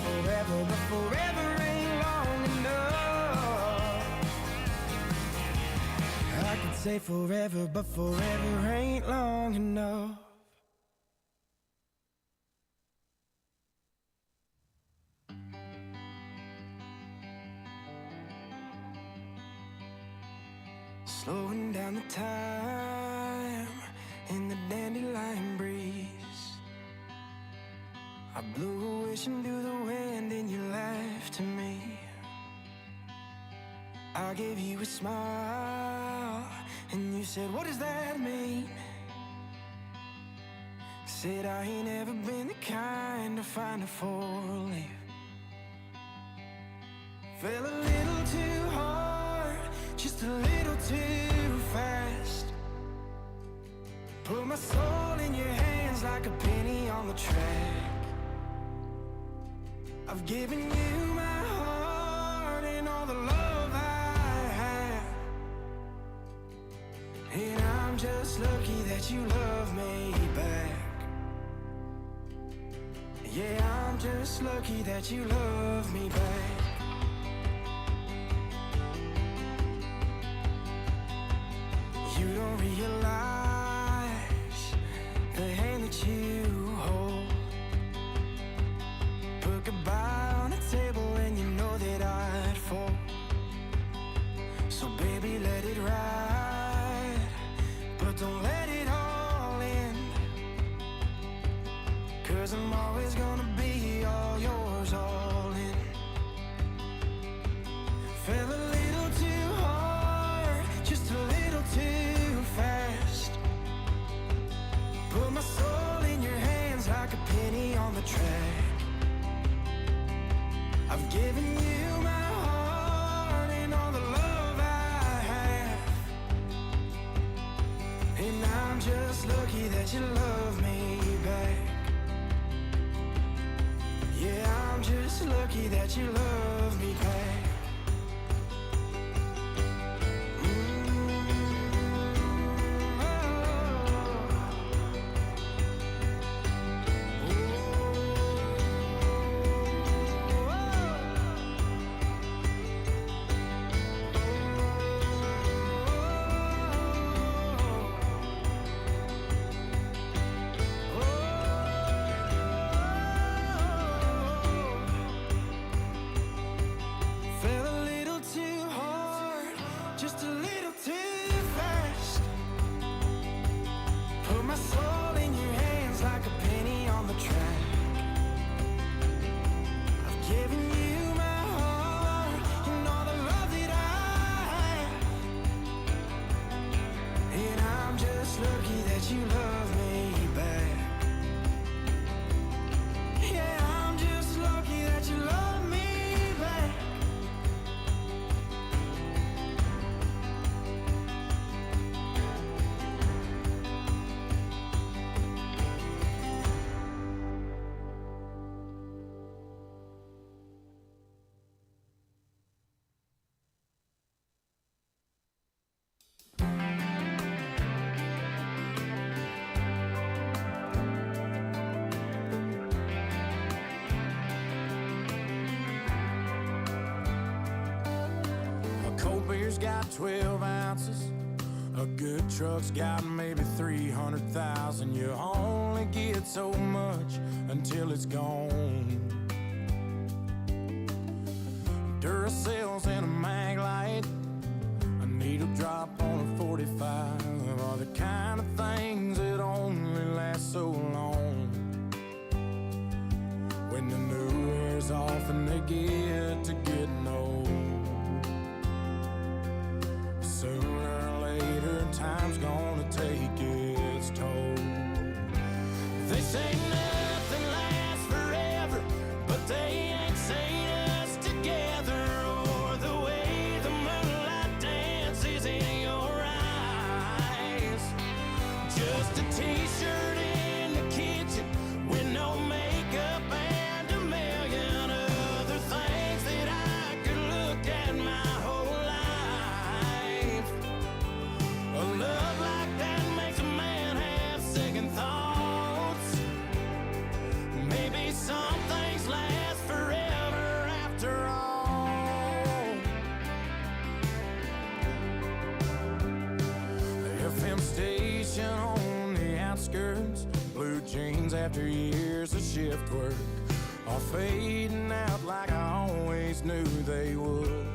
forever, but forever ain't long enough. I could say forever, but forever ain't long enough. Slowing down the time in the dandelion breeze. I blew a wish into the wind and you laughed to me. I gave you a smile and you said, what does that mean? Said I ain't ever been the kind to find a four-leaf. Fell a little too hard, just a little too fast. Put my soul in your hands like a penny on the track. I've given you my heart and all the love I have, and I'm just lucky that you love me back. Yeah, I'm just lucky that you love me back. You don't realize the hand that you hold. Put goodbye on the table and you know that I'd fall. So baby, let it ride, but don't let it all end. 'Cause I'm always gonna be all yours, all in. Fell a little too hard, just a little too fast. Put my soul in your hands like a penny on the track. I've given you my heart and all the love I have, and I'm just lucky that you love me back. Yeah, I'm just lucky that you love me back. Got 12 ounces. A good truck's got maybe 300,000. You only get so much until it's gone. Duracells and a mag light, a needle drop on a 45 are the kind of things that only last so long. When the new wears off and they get to getting old, sooner or later, time's gonna take its toll. They say nothing lasts forever, but they ain't seen us together, or the way the moonlight dances in your eyes. Just a t-shirt in the kitchen with no makeup and a million other things that I could look at my whole life. A love like that makes a man have second thoughts. station on the outskirts, blue jeans after years of shift work, all fading out like I always knew they would.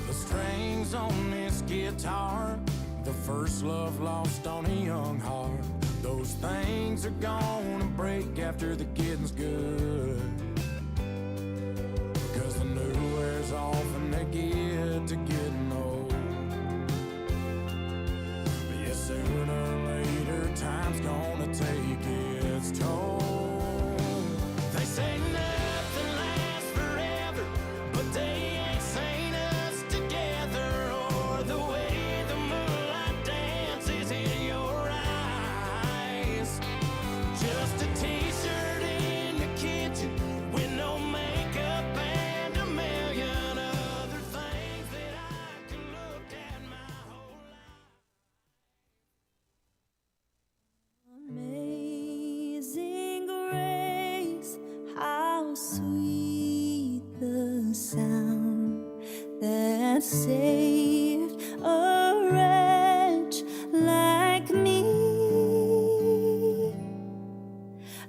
The strings on this guitar, the first love lost on a young heart, those things are gonna break after the getting's good. Cause the new wears off and they get to getting old. But yeah, sooner or later time's gonna take its toll. They say nothing lasts forever, but they ain't seen us together, or the way the moonlight dances in your eyes. Just a t-shirt in the kitchen with no makeup and a million other things that I can look at my whole life. Amazing grace, how sweet the sound that saved a wretch like me.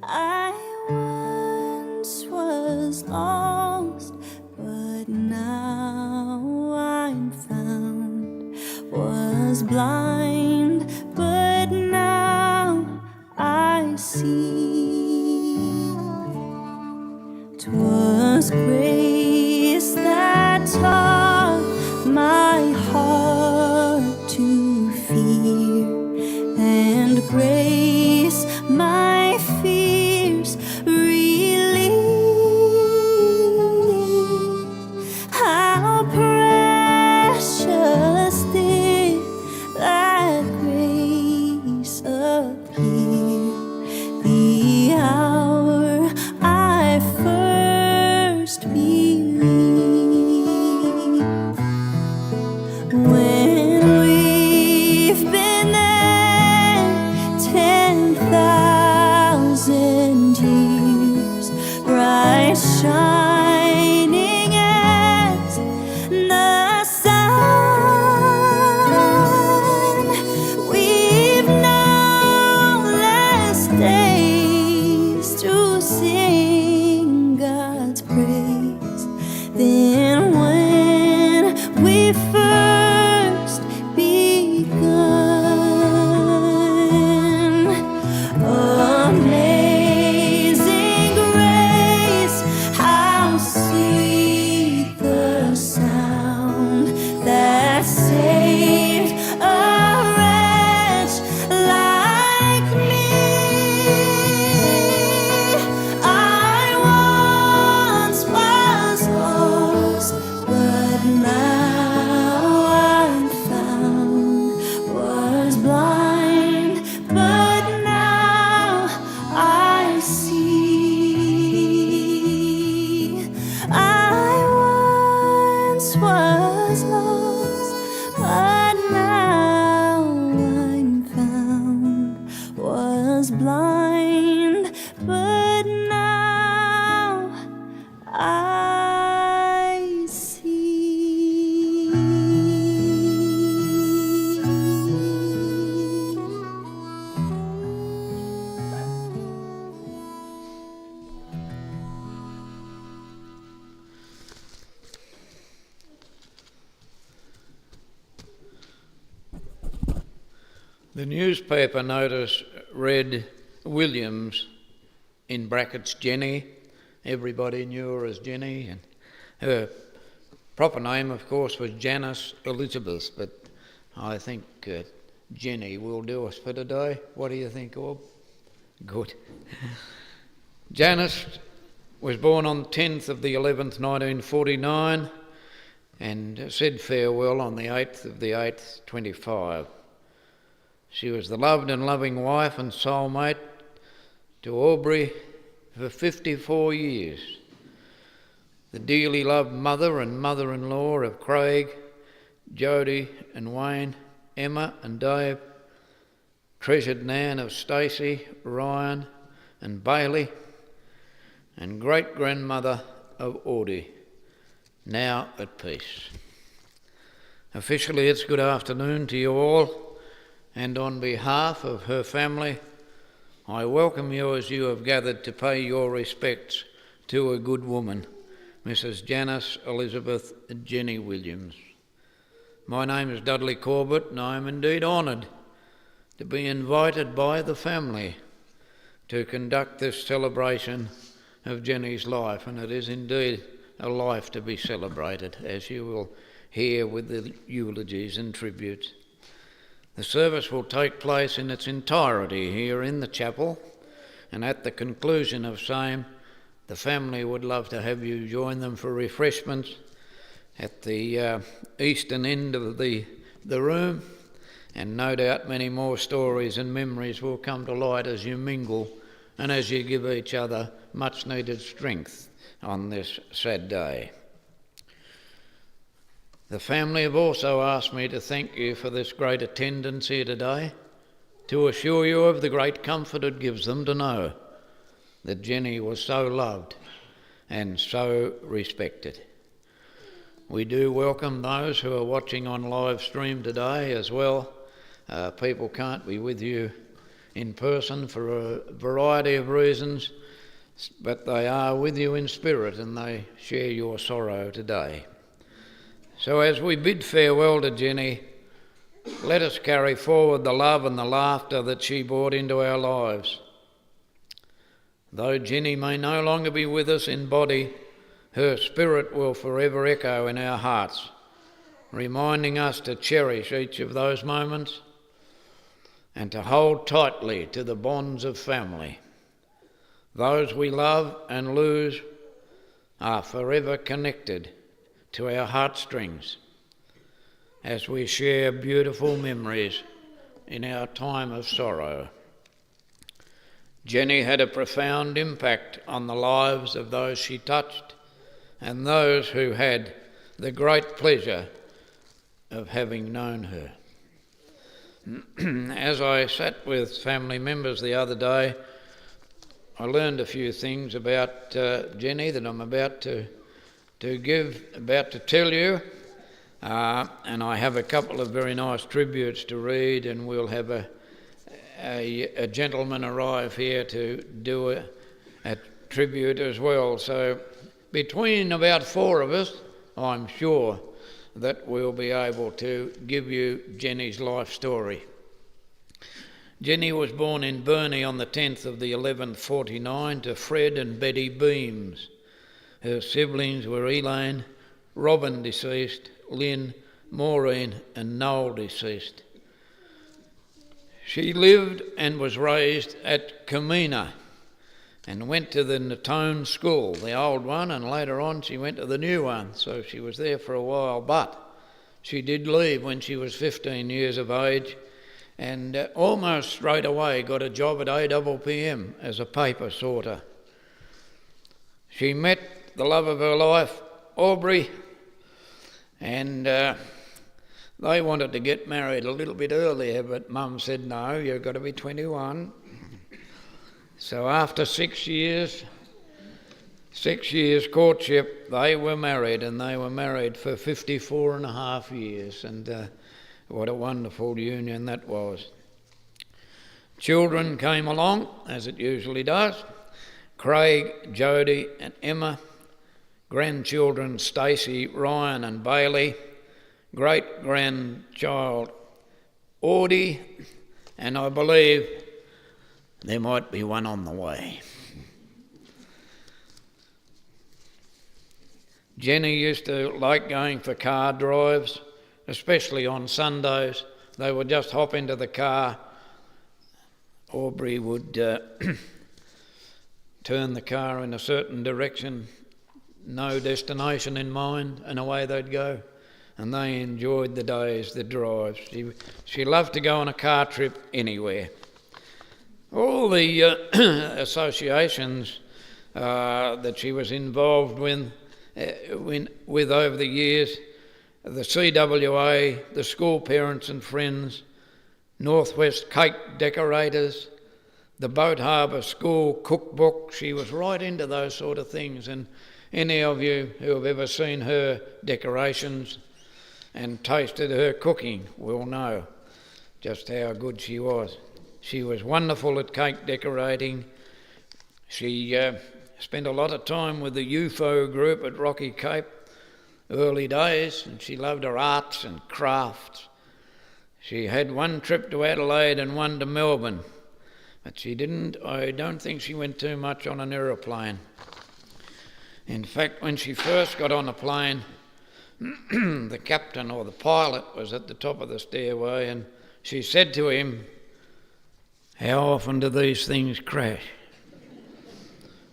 I once was lost, but now I'm found. Was blind, but now I see. 'Twas grace that taught my heart to fear, and grace my fears relieved. How precious did that grace appear the hour I first believed. When we've been there 10,000 years, bright shining as the sun, we've no less days to sing God's praise than when we first begun. Amazing grace, how sweet the sound that saved a wretch like me. I once was lost, but now I'm found. Was blind, but now I see. I once was lost, but now I'm found. Was blind, but now I see. The newspaper notice read Williams, in brackets Jenny. Everybody knew her as Jenny, and her proper name, of course, was Janice Elizabeth, but I think Jenny will do us for today. What do you think, Orb? Good. Janice was born on the 10th of the 11th, 1949, and said farewell on the 8th of the 8th, 25. She was the loved and loving wife and soulmate to Aubrey for 54 years. The dearly loved mother and mother-in-law of Craig, Jody and Wayne, Emma and Dave, treasured Nan of Stacey, Ryan and Bailey, and great-grandmother of Audie, now at peace. Officially, it's good afternoon to you all, and on behalf of her family, I welcome you as you have gathered to pay your respects to a good woman, Mrs. Janice Elizabeth Jenny Williams. My name is Dudley Corbett, and I am indeed honoured to be invited by the family to conduct this celebration of Jenny's life, and it is indeed a life to be celebrated, as you will hear with the eulogies and tributes. The service will take place in its entirety here in the chapel, and at the conclusion of same, the family would love to have you join them for refreshments at the eastern end of the room, and no doubt many more stories and memories will come to light as you mingle and as you give each other much needed strength on this sad day. The family have also asked me to thank you for this great attendance here today, to assure you of the great comfort it gives them to know that Jenny was so loved and so respected. We do welcome those who are watching on live stream today as well. People can't be with you in person for a variety of reasons, but they are with you in spirit and they share your sorrow today. So as we bid farewell to Jenny, let us carry forward the love and the laughter that she brought into our lives. Though Jenny may no longer be with us in body, her spirit will forever echo in our hearts, reminding us to cherish each of those moments and to hold tightly to the bonds of family. Those we love and lose are forever connected to our heartstrings as we share beautiful memories in our time of sorrow. Jenny had a profound impact on the lives of those she touched and those who had the great pleasure of having known her. As I sat with family members the other day, I learned a few things about Jenny that I'm about to tell you, and I have a couple of very nice tributes to read, and we'll have a gentleman arrive here to do a tribute as well. So between about four of us, I'm sure that we'll be able to give you Jenny's life story. Jenny was born in Burnie on the 10th of the 11th, 49, to Fred and Betty Beams. Her siblings were Elaine, Robin deceased, Lynn, Maureen and Noel deceased. She lived and was raised at Committal and went to the Natone school, the old one, and later on she went to the new one, so she was there for a while, but she did leave when she was 15 years of age and almost straight away got a job at APPM as a paper sorter. She met the love of her life, Aubrey, and they wanted to get married a little bit earlier, but Mum said, no, you've got to be 21. So after 6 years courtship, they were married, and they were married for 54 and a half years, and what a wonderful union that was. Children came along, as it usually does, Craig, Jodie and Emma, grandchildren Stacey, Ryan and Bailey, great-grandchild Audie, and I believe there might be one on the way. Jenny used to like going for car drives, especially on Sundays. They would just hop into the car. Aubrey would turn the car in a certain direction, no destination in mind, and away they'd go. And they enjoyed the days, the drives. She loved to go on a car trip anywhere. All the associations that she was involved with over the years, the CWA, the School Parents and Friends, Northwest Cake Decorators, the Boat Harbour School Cookbook. She was right into those sort of things, and any of you who have ever seen her decorations and tasted her cooking will know just how good she was. She was wonderful at cake decorating. She spent a lot of time with the UFO group at Rocky Cape, early days, and she loved her arts and crafts. She had one trip to Adelaide and one to Melbourne, but I don't think she went too much on an aeroplane. In fact, when she first got on a plane, the captain or the pilot was at the top of the stairway, and she said to him, "How often do these things crash?"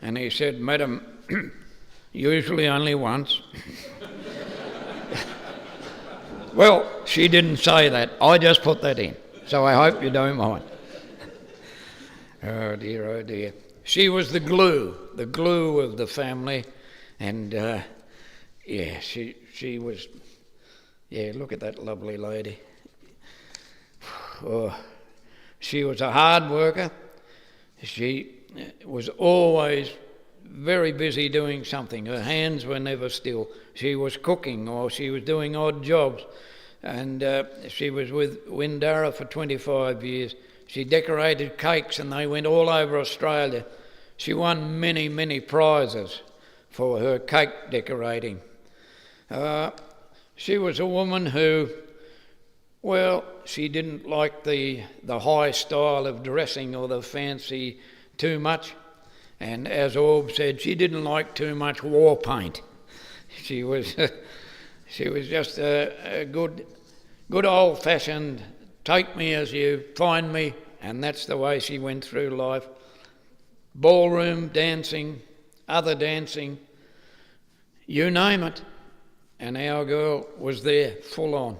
And he said, "Madam, usually only once." Well, she didn't say that. I just put that in, so I hope you don't mind. Oh dear, oh dear. She was the glue of the family, and she was, look at that lovely lady. Oh, she was a hard worker. She was always very busy doing something. Her hands were never still. She was cooking or she was doing odd jobs. And she was with Windara for 25 years. She decorated cakes and they went all over Australia. She won many, many prizes for her cake decorating. She was a woman who, well, she didn't like the high style of dressing or the fancy too much. And as Orb said, she didn't like too much war paint. She was just a good old-fashioned, take me as you find me, and that's the way she went through life. Ballroom dancing, other dancing, you name it, and our girl was there, full on.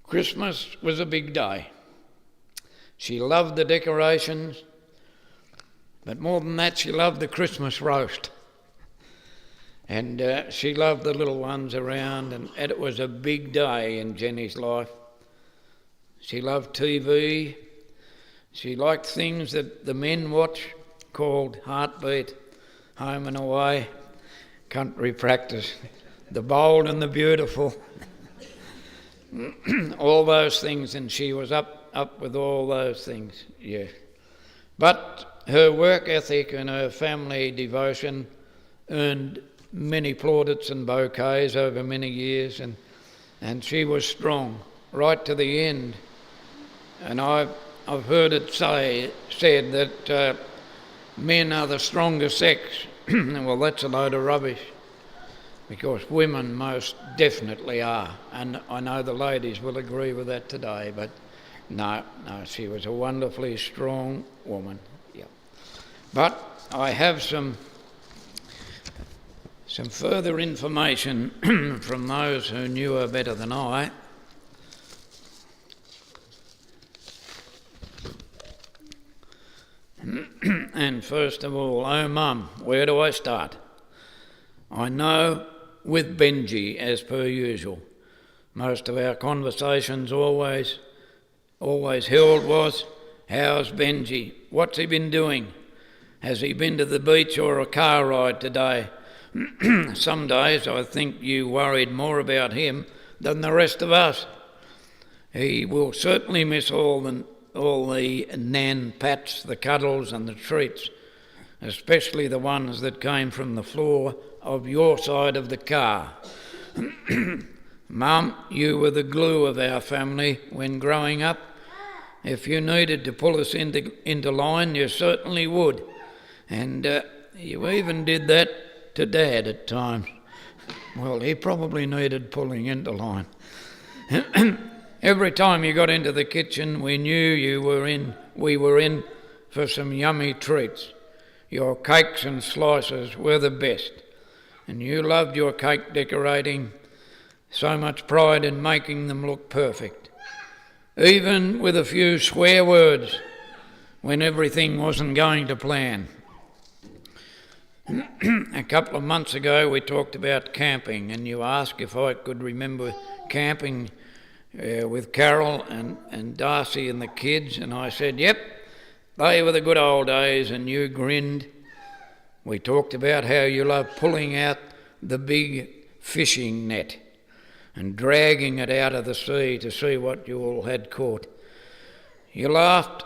Christmas was a big day. She loved the decorations, but more than that, she loved the Christmas roast. And she loved the little ones around, and it was a big day in Jenny's life. She loved TV. She liked things that the men watch, called Heartbeat, Home and Away, Country Practice, The Bold and the Beautiful, all those things, and she was up with all those things, yeah. But her work ethic and her family devotion earned many plaudits and bouquets over many years, and she was strong right to the end. And I've heard it said that men are the stronger sex. Well, that's a load of rubbish, because women most definitely are, and I know the ladies will agree with that today, but no, she was a wonderfully strong woman. Yeah. But I have some further information from those who knew her better than I. And first of all, oh mum, where do I start? I know with Benji, as per usual. Most of our conversations always held was, how's Benji? What's he been doing? Has he been to the beach or a car ride today? Some days I think you worried more about him than the rest of us. He will certainly miss all the nan pats, the cuddles and the treats, especially the ones that came from the floor of your side of the car. Mum, you were the glue of our family when growing up. If you needed to pull us into line, you certainly would. And you even did that to Dad at times. Well, he probably needed pulling into line. Every time you got into the kitchen, we knew we were in for some yummy treats. Your cakes and slices were the best, and you loved your cake decorating, so much pride in making them look perfect, even with a few swear words when everything wasn't going to plan. A couple of months ago we talked about camping, and you asked if I could remember camping with Carol and Darcy and the kids, and I said, yep, they were the good old days, and you grinned. We talked about how you love pulling out the big fishing net. and dragging it out of the sea to see what you all had caught. You laughed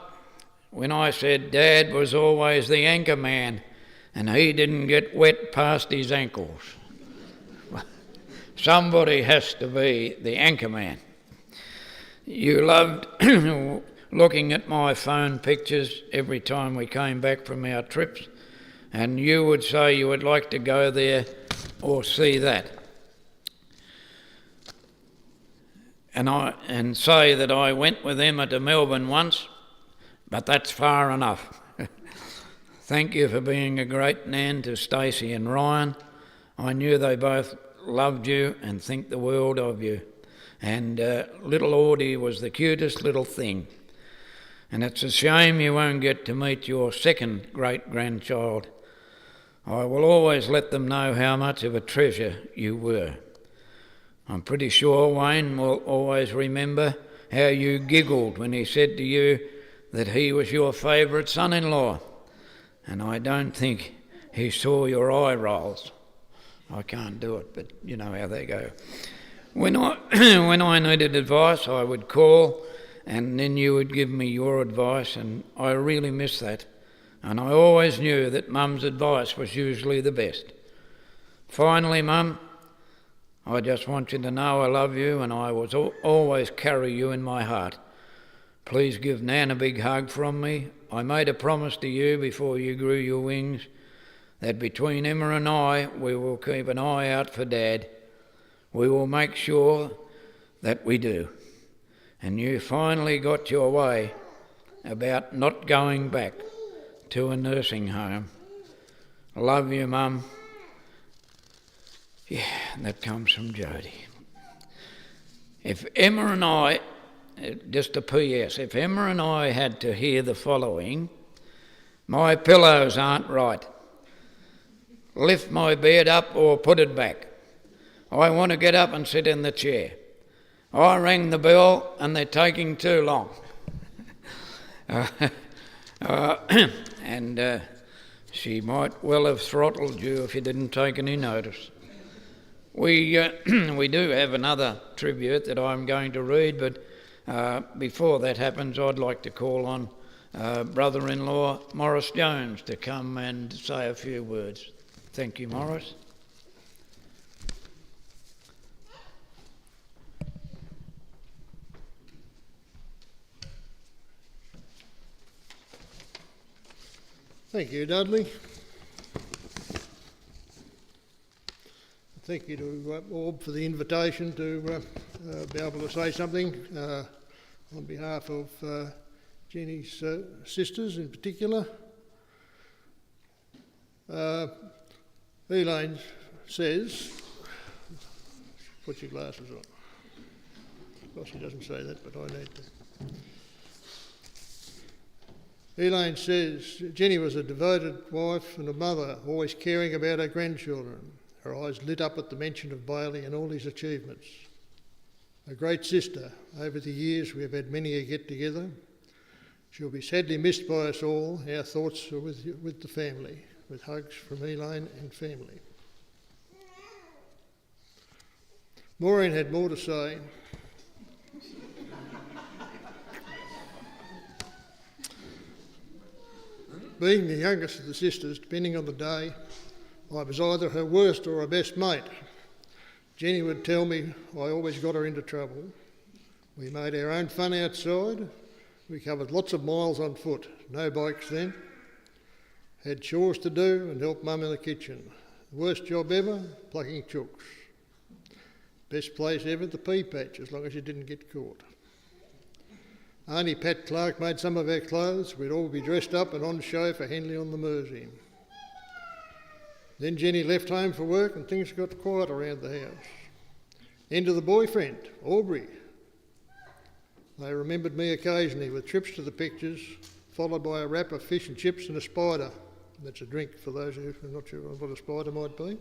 when I said Dad was always the anchor man and he didn't get wet past his ankles. Somebody has to be the anchor man. You loved looking at my phone pictures every time we came back from our trips, and you would say you would like to go there or see that. And say that I went with Emma to Melbourne once, but that's far enough. Thank you for being a great nan to Stacey and Ryan. I knew they both loved you and think the world of you. And little Audie was the cutest little thing. And it's a shame you won't get to meet your second great-grandchild. I will always let them know how much of a treasure you were. I'm pretty sure Wayne will always remember how you giggled when he said to you that he was your favourite son-in-law. And I don't think he saw your eye rolls. I can't do it, but you know how they go. When I needed advice, I would call, and then you would give me your advice, and I really miss that. And I always knew that Mum's advice was usually the best. Finally, Mum, I just want you to know I love you, and I will always carry you in my heart. Please give Nan a big hug from me. I made a promise to you before you grew your wings that between Emma and I, we will keep an eye out for Dad. We will make sure that we do. And you finally got your way about not going back to a nursing home. Love you, Mum. Yeah, that comes from Jodie. If Emma and I, just a PS, if Emma and I had to hear the following, my pillows aren't right. Lift my bed up or put it back. I want to get up and sit in the chair. I rang the bell and they're taking too long. And she might well have throttled you if you didn't take any notice. We do have another tribute that I'm going to read, but before that happens, I'd like to call on brother-in-law Morris Jones to come and say a few words. Thank you, Morris. Thank you, Dudley. Thank you to Orb for the invitation to be able to say something on behalf of Jenny's sisters in particular. Elaine says, put your glasses on. Well, she doesn't say that, but I need to. Elaine says, Jenny was a devoted wife and a mother, always caring about her grandchildren. Her eyes lit up at the mention of Bailey and all his achievements. A great sister. Over the years we have had many a get-together. She'll be sadly missed by us all. Our thoughts are with the family, with hugs from Elaine and family. Maureen had more to say. Being the youngest of the sisters, depending on the day, I was either her worst or her best mate. Jenny would tell me I always got her into trouble. We made our own fun outside. We covered lots of miles on foot, no bikes then. Had chores to do and helped Mum in the kitchen. Worst job ever, plucking chooks. Best place ever, the pea patch, as long as you didn't get caught. Auntie Pat Clark made some of our clothes. We'd all be dressed up and on show for Henley on the Mersey. Then Jenny left home for work and things got quiet around the house. Enter the boyfriend, Aubrey. They remembered me occasionally with trips to the pictures, followed by a wrap of fish and chips and a spider. That's a drink for those who are not sure what a spider might be.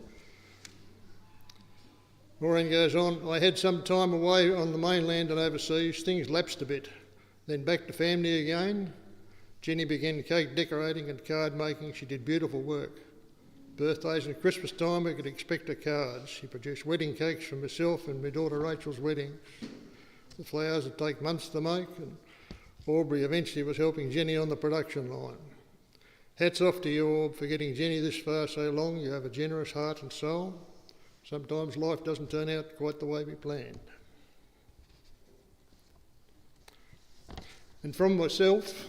Maureen goes on, I had some time away on the mainland and overseas. Things lapsed a bit. Then back to family again. Jenny began cake decorating and card making. She did beautiful work. Birthdays and Christmas time we could expect her cards. She produced wedding cakes for myself and my daughter Rachel's weddings. The flowers would take months to make, and Aubrey eventually was helping Jenny on the production line. Hats off to you, Aub, for getting Jenny this far so long. You have a generous heart and soul. Sometimes life doesn't turn out quite the way we planned. And from myself,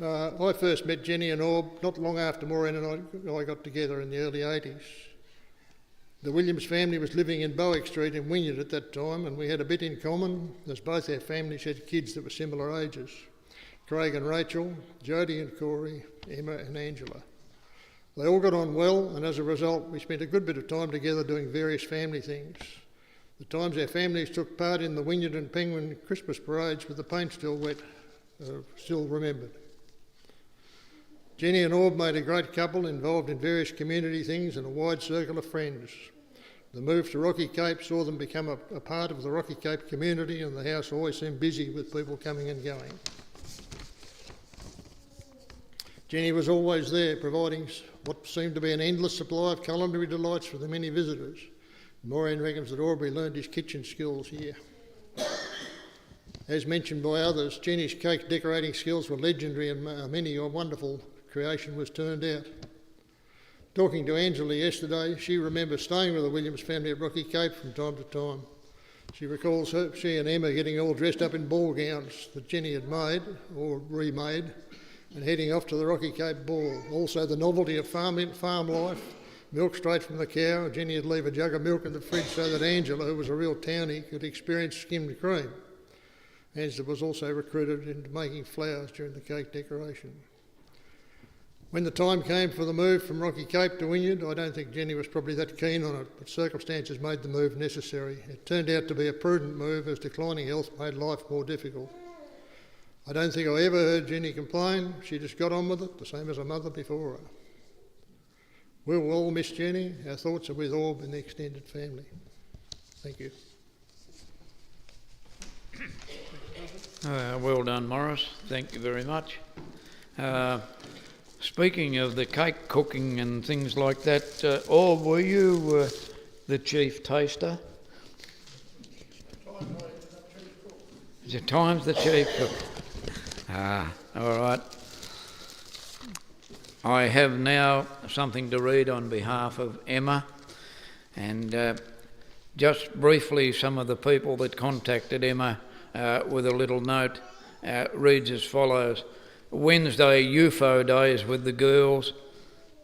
I first met Jenny and Orb not long after Maureen and I got together in the early 80s. The Williams family was living in Bowick Street in Wynyard at that time, and we had a bit in common, as both our families had kids that were similar ages. Craig and Rachel, Jodie and Corey, Emma and Angela. They all got on well, and as a result we spent a good bit of time together doing various family things. The times our families took part in the Wynyard and Penguin Christmas parades with the paint still wet are still remembered. Jenny and Orb made a great couple, involved in various community things and a wide circle of friends. The move to Rocky Cape saw them become a part of the Rocky Cape community, and the house always seemed busy with people coming and going. Jenny was always there, providing what seemed to be an endless supply of culinary delights for the many visitors. Maureen reckons that Aubrey learned his kitchen skills here. As mentioned by others, Jenny's cake decorating skills were legendary, and many a wonderful creation was turned out. Talking to Angela yesterday, she remembers staying with the Williams family at Rocky Cape from time to time. She recalls she and Emma getting all dressed up in ball gowns that Jenny had made or remade and heading off to the Rocky Cape ball. Also the novelty of farm life, milk straight from the cow. Jenny would leave a jug of milk in the fridge so that Angela, who was a real townie, could experience skimmed cream. Angela was also recruited into making flowers during the cake decoration. When the time came for the move from Rocky Cape to Wynyard, I don't think Jenny was probably that keen on it, but circumstances made the move necessary. It turned out to be a prudent move as declining health made life more difficult. I don't think I ever heard Jenny complain. She just got on with it, the same as her mother before her. We'll all miss Jenny. Our thoughts are with Orb and the extended family. Thank you. Well done, Morris. Thank you very much. Speaking of the cake cooking and things like that, Orb, were you the chief taster? At times the chief cook. All right. I have now something to read on behalf of Emma, and just briefly some of the people that contacted Emma with a little note reads as follows. Wednesday UFO days with the girls,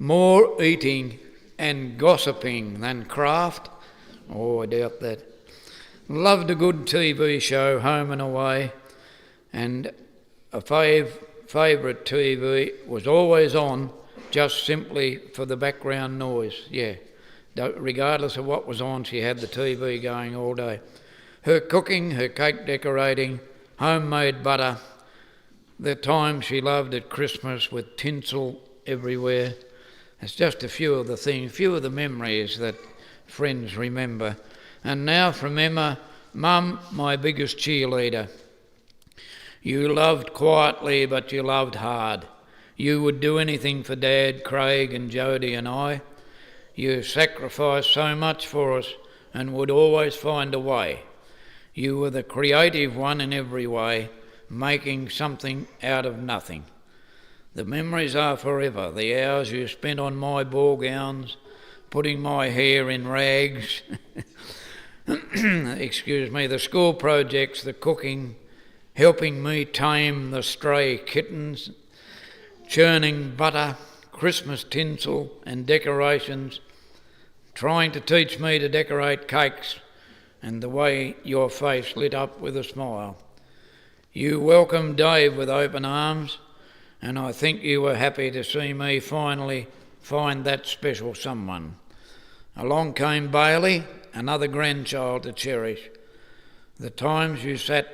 more eating and gossiping than craft. Oh, I doubt that. Loved a good TV show, Home and Away, and a favourite TV was always on, just simply for the background noise. Yeah, regardless of what was on, she had the TV going all day. Her cooking, her cake decorating, homemade butter, the time she loved at Christmas with tinsel everywhere. It's just a few of the memories that friends remember. And now from Emma, Mum, my biggest cheerleader. You loved quietly, but you loved hard. You would do anything for Dad, Craig and Jodie and I. You sacrificed so much for us and would always find a way. You were the creative one in every way, making something out of nothing. The memories are forever, the hours you spent on my ball gowns, putting my hair in rags, the school projects, the cooking, helping me tame the stray kittens, churning butter, Christmas tinsel and decorations, trying to teach me to decorate cakes, and the way your face lit up with a smile. You welcomed Dave with open arms, and I think you were happy to see me finally find that special someone. Along came Bailey, another grandchild to cherish. The times you sat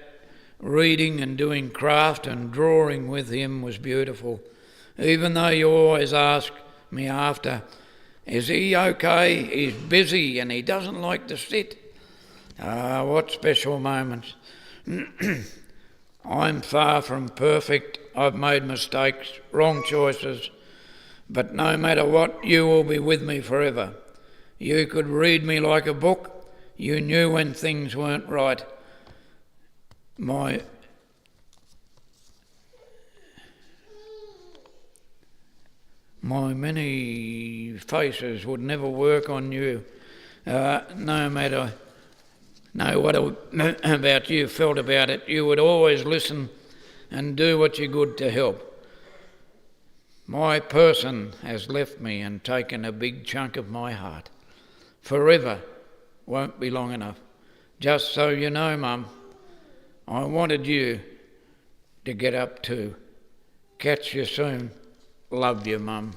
reading and doing craft and drawing with him was beautiful, even though you always asked me after, is he okay? He's busy and he doesn't like to sit. What special moments. I'm far from perfect. I've made mistakes, wrong choices, But no matter what, you will be with me forever. You could read me like a book. You knew when things weren't right. My many faces would never work on you. No matter what about you felt about it, you would always listen and do what you could to help. My person has left me and taken a big chunk of my heart. Forever won't be long enough. Just so you know, Mum, I wanted you to get up too. Catch you soon. Love you, Mum.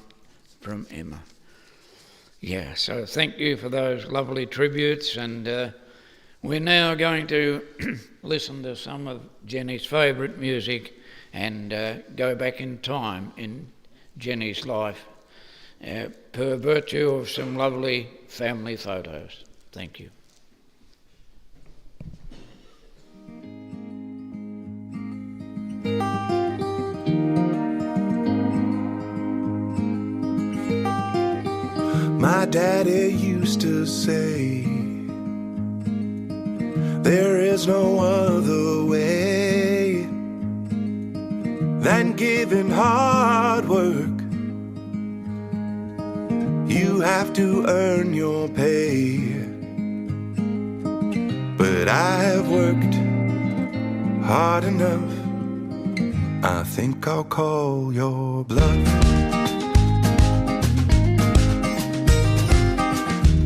From Emma. Yeah, so thank you for those lovely tributes, and we're now going to listen to some of Jenny's favourite music and go back in time in Jenny's life per virtue of some lovely family photos. Thank you. My daddy used to say, there is no other way than giving hard work. You have to earn your pay. But I have worked hard enough. I think I'll call your bluff.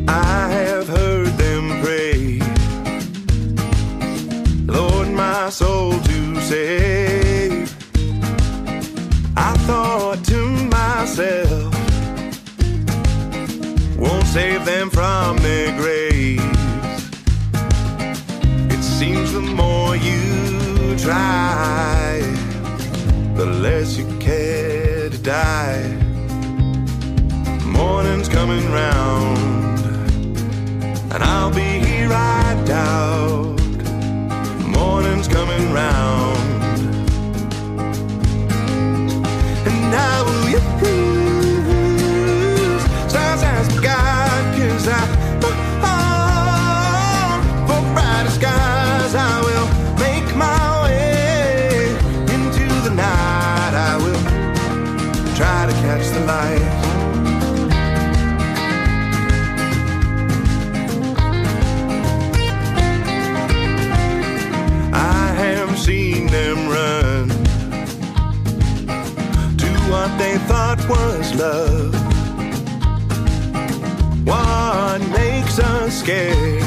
I have heard them pray, Lord, my soul to save. I thought to myself, won't save them from their graves. It seems the more you try, the less you care to die. Morning's coming round, and I'll be here, I doubt. Morning's coming round, and I will use stars as my guide, 'cause for brighter skies I will make my way into the night. I will try to catch the light. Seen them run to what they thought was love. What makes us scared?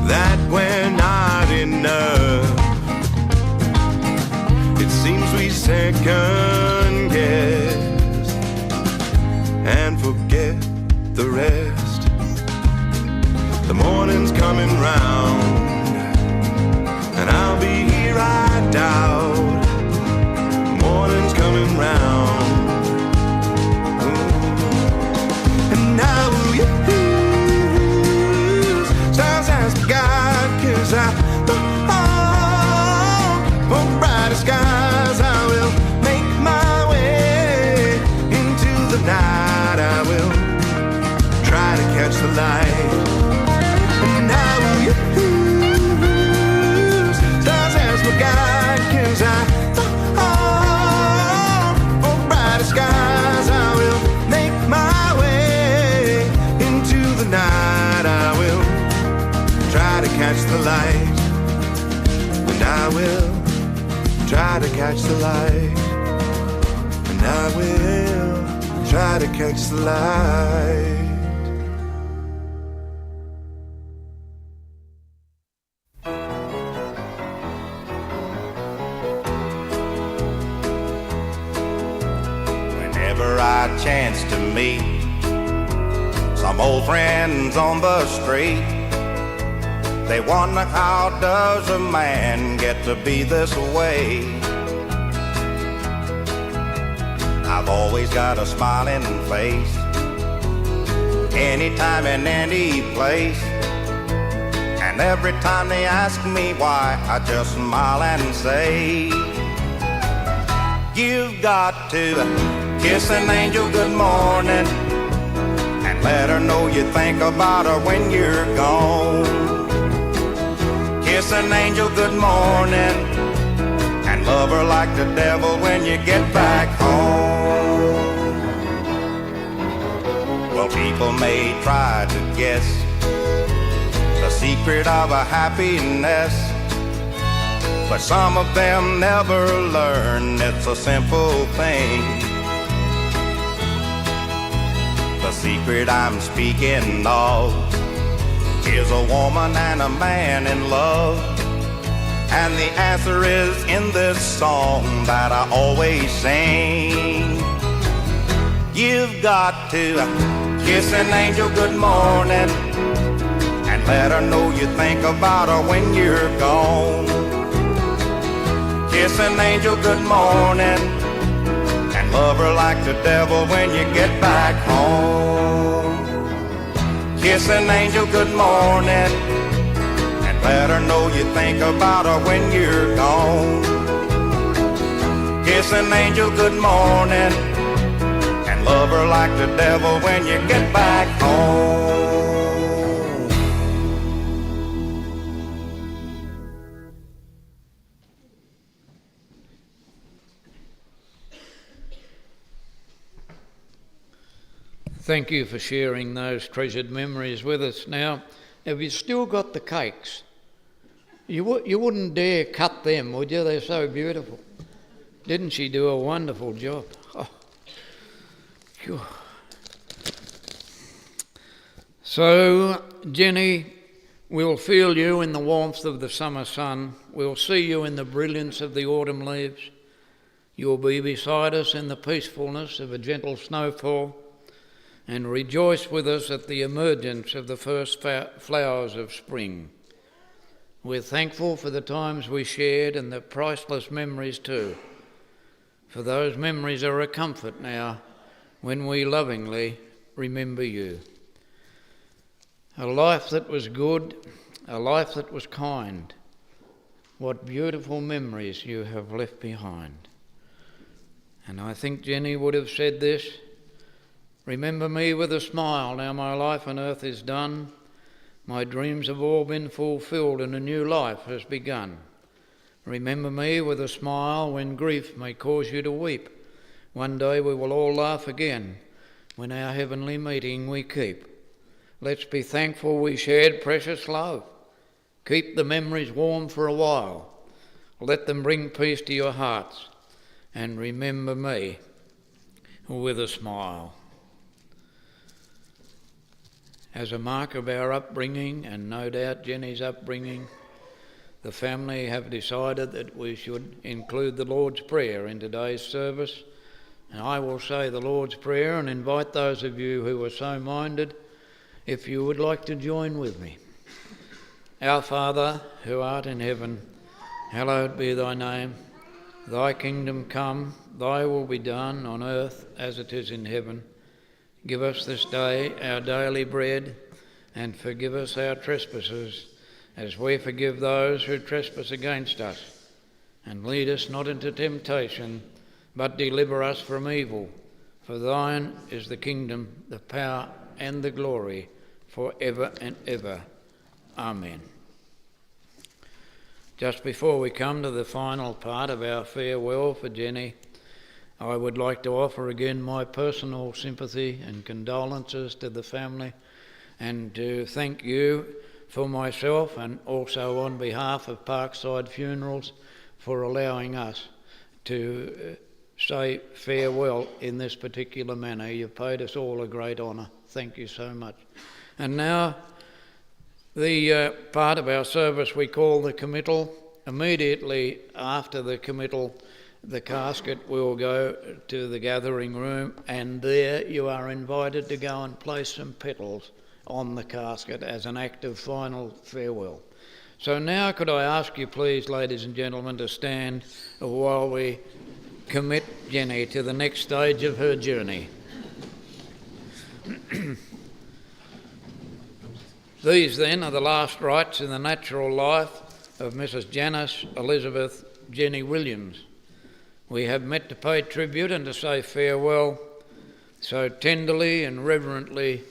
That we're not enough. It seems we second guess and forget the rest. The morning's coming round, and I'll be here, I doubt. Morning's coming round. Ooh. And I will use stars as my guide, 'cause for brighter skies I will make my way into the night. I will try to catch the light. And I will use guide, 'cause for brighter skies I will make my way into the night. I will try to catch the light, and I will try to catch the light, and I will try to catch the light. Chance to meet some old friends on the street. They wonder, how does a man get to be this way? I've always got a smiling face, anytime and any place. And every time they ask me why, I just smile and say, you've got to Kiss an angel good morning and let her know you think about her when you're gone. Kiss an angel good morning and love her like the devil when you get back home. Well, people may try to guess the secret of a happiness, but some of them never learn it's a simple thing. The secret I'm speaking of is a woman and a man in love, and the answer is in this song that I always sing. You've got to kiss an angel good morning and let her know you think about her when you're gone. Kiss an angel good morning and love her like the devil when you get back home. Kiss an angel good morning and let her know you think about her when you're gone. Kiss an angel good morning and love her like the devil when you get back home. Thank you for sharing those treasured memories with us. Now, have you still got the cakes? You wouldn't dare cut them, would you? They're so beautiful. Didn't she do a wonderful job? Oh. Phew. So, Jenny, we'll feel you in the warmth of the summer sun. We'll see you in the brilliance of the autumn leaves. You'll be beside us in the peacefulness of a gentle snowfall, and rejoice with us at the emergence of the first flowers of spring. We're thankful for the times we shared and the priceless memories too, for those memories are a comfort now when we lovingly remember you. A life that was good, a life that was kind. What beautiful memories you have left behind. And I think Jenny would have said this: remember me with a smile, now my life on earth is done. My dreams have all been fulfilled and a new life has begun. Remember me with a smile when grief may cause you to weep. One day we will all laugh again when our heavenly meeting we keep. Let's be thankful we shared precious love. Keep the memories warm for a while. Let them bring peace to your hearts. And remember me with a smile. As a mark of our upbringing, and no doubt Jenny's upbringing, the family have decided that we should include the Lord's Prayer in today's service. And I will say the Lord's Prayer and invite those of you who are so minded, if you would like to join with me. Our Father, who art in heaven, hallowed be thy name. Thy kingdom come, thy will be done on earth as it is in heaven. Give us this day our daily bread, and forgive us our trespasses, as we forgive those who trespass against us. And lead us not into temptation, but deliver us from evil. For thine is the kingdom, the power, and the glory, for ever and ever. Amen. Just before we come to the final part of our farewell for Jenny, I would like to offer again my personal sympathy and condolences to the family, and to thank you for myself and also on behalf of Parkside Funerals for allowing us to say farewell in this particular manner. You've paid us all a great honour. Thank you so much. And now the part of our service we call the committal. Immediately after the committal, the casket will go to the gathering room, and there you are invited to go and place some petals on the casket as an act of final farewell. So now could I ask you please, ladies and gentlemen, to stand while we commit Jenny to the next stage of her journey. These then are the last rites in the natural life of Mrs. Janice Elizabeth Jenny Williams. we have met to pay tribute and to say farewell. So tenderly and reverently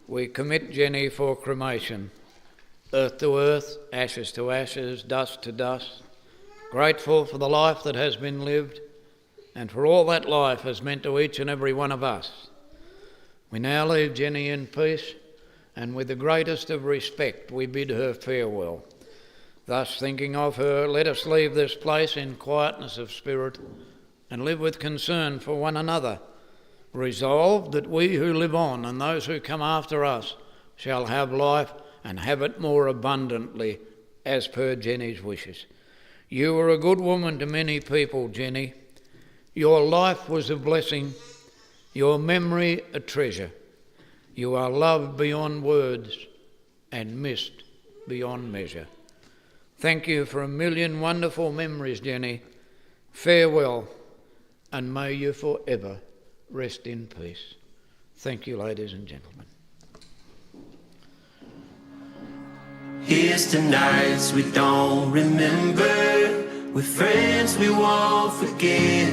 we commit Jenny for cremation. Earth to earth, ashes to ashes, dust to dust. Grateful for the life that has been lived and for all that life has meant to each and every one of us. We now leave Jenny in peace, and with the greatest of respect we bid her farewell. Thus, thinking of her, let us leave this place in quietness of spirit and live with concern for one another, resolved that we who live on and those who come after us shall have life and have it more abundantly, as per Jenny's wishes. You were a good woman to many people, Jenny. Your life was a blessing, your memory a treasure. You are loved beyond words and missed beyond measure. Thank you for a million wonderful memories, Jenny. Farewell, and may you forever rest in peace. Thank you, ladies and gentlemen. Here's to nights we don't remember, with friends we won't forget.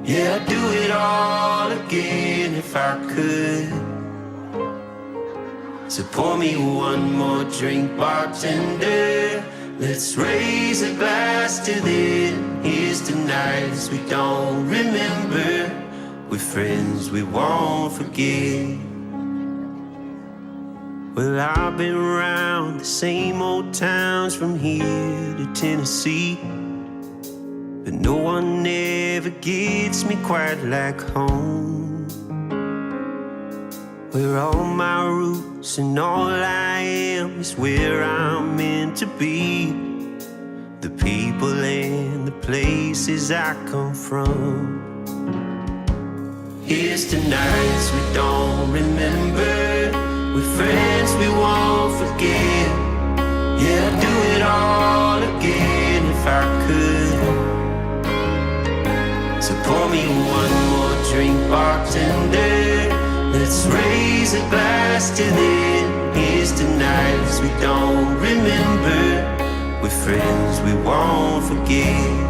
Yeah, I'd do it all again if I could. So pour me one more drink, bartender. Let's raise a glass to them. Here's to nights we don't remember, with friends we won't forget. Well, I've been around the same old towns from here to Tennessee, but no one ever gets me quite like home, where all my roots and all I am is where I'm meant to be. The people and the places I come from. Here's to nights we don't remember, with friends we won't forget. Yeah, I'd do it all again if I could. So pour me one more drink, bartender. Let's raise a glass to them. Here's to nights we don't remember, with friends we won't forget.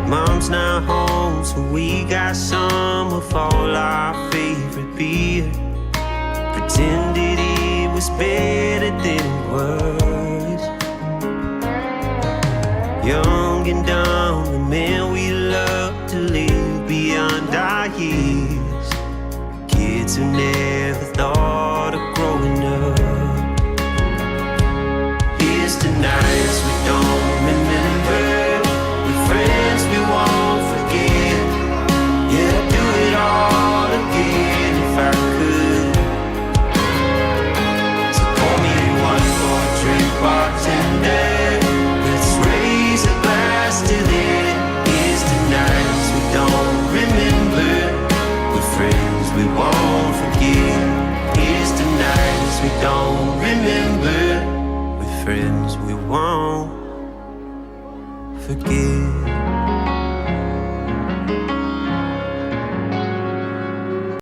Mom's not home, so we got some of all our favorite beer. Pretended it was better than it was. Young and dumb, the man we love to live beyond our years. Kids who never thought of growing up. Here's to nights we don't remember, with friends we won't forget. Yeah, I'd do it all again if I could. So pour me one more drink, bartender. Let's raise a glass to them. Here's to nights we don't remember, with friends we won't forget. Here's to nights we don't remember, with friends we won't forget.